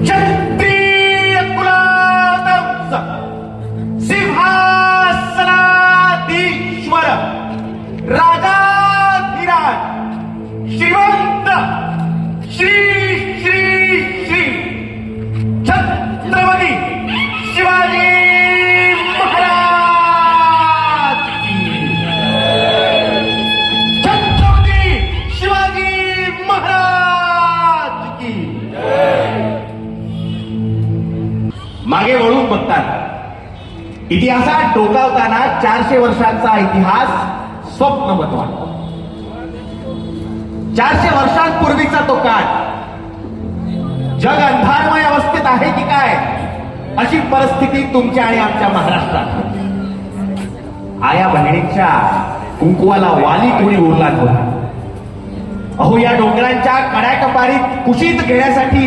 क्षत्रिय कुलावंश सिंहासनाधीश्वर राजाधिराज श्रीमंत श्री श्री श्री छत्रपती शिवाजी महाराज की छत्रपती शिवाजी महाराज की मागे वळून बघतात इतिहासात डोकावताना 400 वर्षांचा इतिहास स्वप्नवत वाटतो. 400 वर्षांपूर्वीचा तो काळ जग अंधारमय अवस्थेत आहे की काय अशी परिस्थिती तुमच्या आणि आमच्या महाराष्ट्रात. आया बहिणींच्या कुंकवाला वाली कोणी उरला नव्हता. अहो या डोंगरांच्या कड्याकपारीत कुशीत घेण्यासाठी